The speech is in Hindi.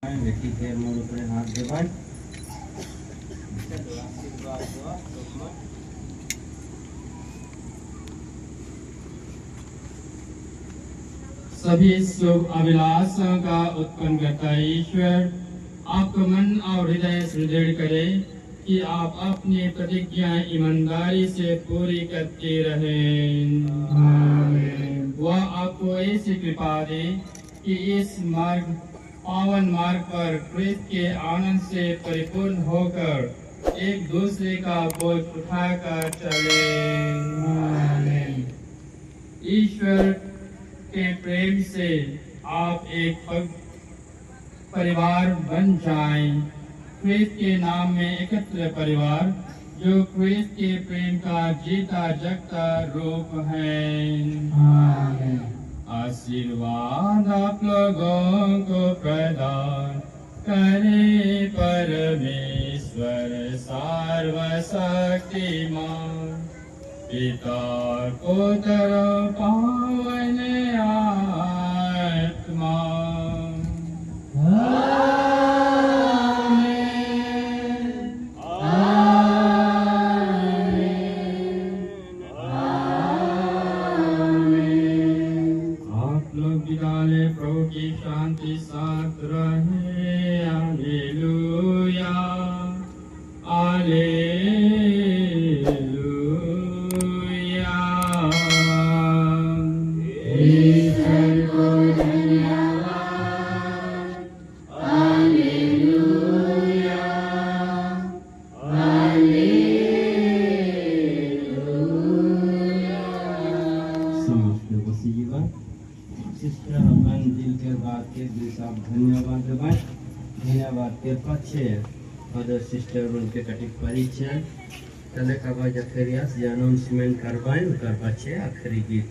बेटी पैर मोड़ अपने हाथ दबाए। सभी शुभ अभिलाषों का उत्पन्न करता ईश्वर आपका मन और हृदय सुदृढ़ करे कि आप अपनी प्रतिज्ञा ईमानदारी से पूरी करते रहें। वह आपको ऐसी कृपा दे कि इस पावन मार्ग पर क्रिस्त के आनंद से परिपूर्ण होकर एक दूसरे का बोझ उठाकर चले। ईश्वर के प्रेम से आप एक परिवार बन जाएं। क्रिस्त के नाम में एकत्र परिवार जो क्रिस्त के प्रेम का जीता जगता रूप है। आशीर्वाद आप लोगों को प्रदान करे परमेश्वर सर्वशक्तिमान, पिता पुत्र पावन आत्मा। प्रभु की शांति साथ रहे। Hallelujah hallelujah. ईश्वर को धन्यवाद। Hallelujah hallelujah. समस्त को सीवा सिस्टर अपन दिल के बात के दिशा धन्यवाद दबाए। धन्यवाद के पछे अदर सिस्टर उनके कटिक परिचय तले का बाजा फेरियास अनाउंसमेंट करवाएं कर पछे आखिरी गीत